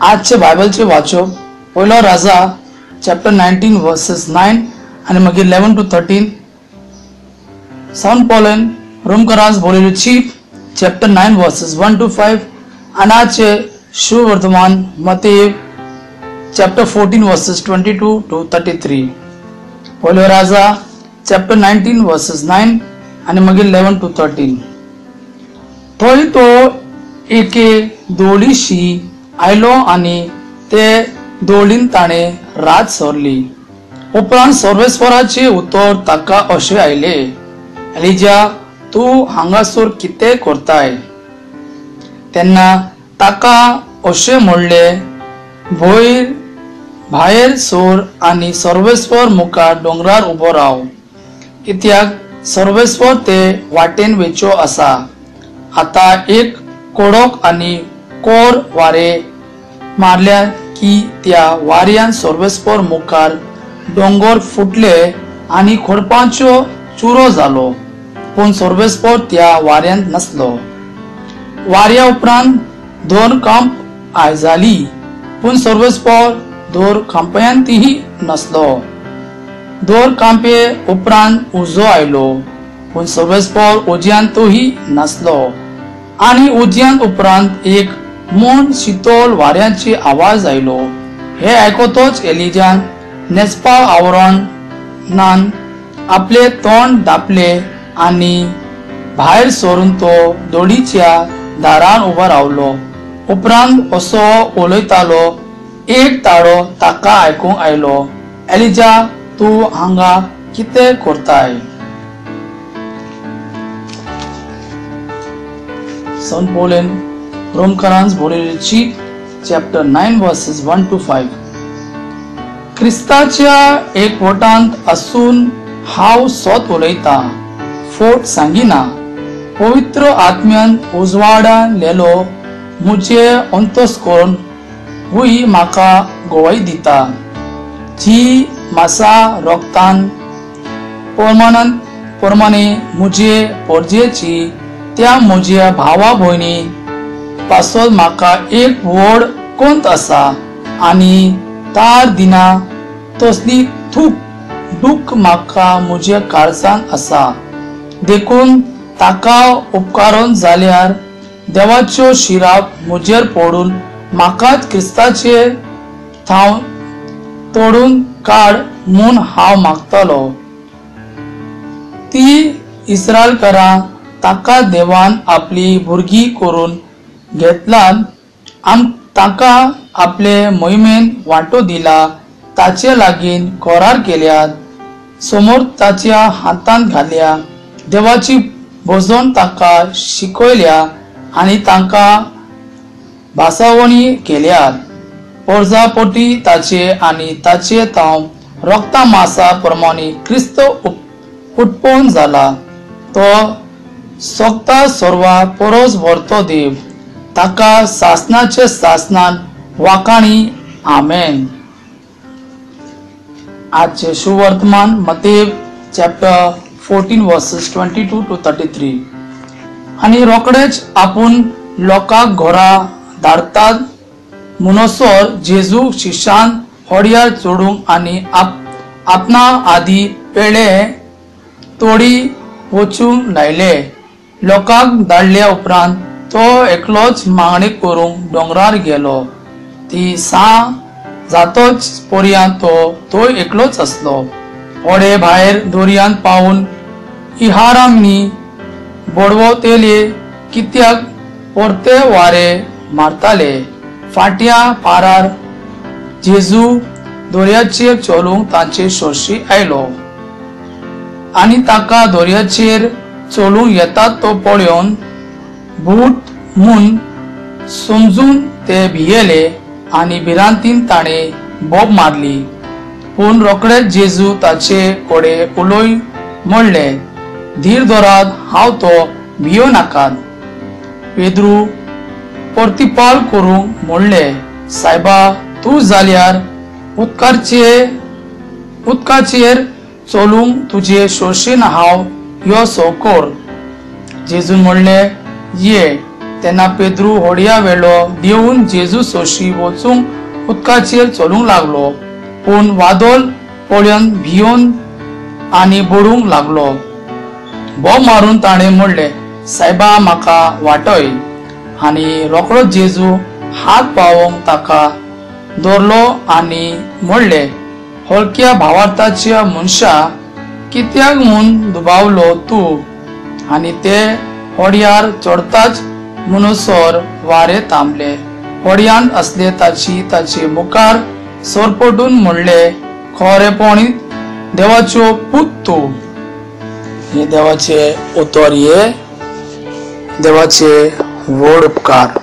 आजचे बायबलचे वाचप पहिलो राजा चॅप्टर 19 वर्सेस 9 आणि मागीर 11 to 13. साउंड पॉलन रोमकारांस बरयल्ली चॅप्टर 9 वर्सेस 1 to 5 आणि आजचे शुभ वर्तमान मत्तेय चॅप्टर 14 वर्सेस 22 to 33. पहिलो राजा चॅप्टर 19 वर्सेस 9 आणि मागीर 11 to 13. थंय तो एके दोळीशी आयलो आणि ते दोळीन ताणे रात सोरली. उपरांत सर्वेस्वराचे उतर ताका अशें आयले, एलिजा तू हांगासर कितें करताय? तेन्ना ताका अशें म्हणले, भायर सोर आणि सर्वेस्वर मुखार डोंगरार उबो राव, कित्याक सर्वेस्वर ते वाटेन वेचो आसा. आता एक कडक आणि कोर वारे मारल्या की त्या वाऱ्यान सर्वेस्वर मुखार डोंगर फुटले आणि खोडपांचो चुरो जालो, पण सर्वेस्वर त्या वाऱ्यान नसलो. वाऱ्या उपरांत 2 कांप आयजाली, पण सर्वेस्वर 2 कांप्यांतही नसलो. 2 कांपे उपरांत उजो आयलो, पण सर्वेस्वर उज्यांतही नसलो. आणि उज्यांत उपरांत एक मोन शीतल वाऱ्याची आवाज आयलो. हे आयकतोच एलिजान नेसपा आवरणान आपले तोंड धापले आणि भायर सोरून तो दोळीच्या दारान उबो रावलो. उपरांत असो उलयतालो, एक ताळो ताका आयकूंक आयलो, एलिजा तू हांगा कितें करताय? साउंड पॉलन रोमकारांस बरयल्ली चॅप्टर 9 वर्सेस 1 to 5. क्रिस्ताच्या एकवटांत आसून हांव सोत उलयता, फोट सांगिना. पवित्र आत्म्यान उजवाडलेलो मुझे अंतस्करण हुई म्हाका गोवाई दिता, जी मासा रोगतान प्रमाणे मुझे पोरजेची त्या म्हज्या भावा भयणी पासत म्हाका एक व्हड कोंत आसा आणि तार दिना तसली थूक दुख म्हाका म्हज्या काळजान आसा. देखून ताका उपकारून जाल्यार देवाच्यो शिराप म्हजेर पडून म्हाकाच क्रिस्ताचे थाव तोडून काड म्हूण हांव मागतलो. ती इस्रायलकारां ताका देवान आपली भुरगी करून घेतलात आनी ताका आपले मोहिमेन वांटो दिला. ताचे लागीं करार केल्यात, समोर ताच्या हातांत घाल्या, देवाची भजन ताका शिकयल्या आणि तांका भासावणी केल्यात. परजापोटी ताचे आणि ताचे ताव रोगता मासा प्रमाणे क्रिस्त उत्पन्न जाला. तो सोगता सर्वा परस व्हरतो देव, ताका सासनाचे सासनान वाकाणी. आमेन. आजचे सुवर्तमान मत्तेय चॅप्टर 14 वर्सेस 22 to 33. आणि रोकडेच आपूण लोकांक घरा धाडतात म्हणसर जेजू शिष्यान होडयार चोडूंक आणि आपणा आदी पेळे तोडी वचूंक लायले. लोकांक धाडल्या उपरांत तो एकलोच मागणी करूंक डोंगरार गेलो. ती जातोच पर्यंत तो एकलोच असलो. ओडे भायर दोरयांत पावून इहारामनी बोडवतेले, कित्याक परते वारे मारताले. फाटया पारार जेजू दोरयाचेर चलूंक तांचे शोशी आयलो आणि ताका दोरयाचेर चलूंक येतात तो पळोवन भूत म्हूण समजून ते भियेले आणि भिरांतीन ताणे बोब मारली. पूण रोकडेच जेजू ताचे कोडे उलोय म्हणले, धीर धरात, हांव तो, भियो नाकात. पेद्रू प्रतिपाल करूंक म्हणले, सायबा तू जाल्यार उदकाचेर चलूंक तुजे शोशेन हांव यो सौकोर. जेजून म्हणले, ये. तेन्ना पेद्रू होडया वेळो देऊन जेजू सोशी वचूंक उदकाचेर चलूंक लागलो, पूण वादोल पळोवन भियोन आनी बुडूंक लागलो। बोब मारून ताणें म्हणलें, सायबा म्हाका वाटय। आनी रोखडोच जेजू हात पावोवंक ताका दवरलो आनी म्हणलें, हलक्या भावार्थाच्या मनशा, कित्याक म्हूण दुबावलो तूं? आनी ते होडयार चडताच म्हणसर वारें थांबलें। होडयांत असले ताचे मुखार सरपटून म्हणलें, खरेपणी देवाच्यो पूत तूं। हे देवाचे उतर, हे देवाचे व्हड उपकार।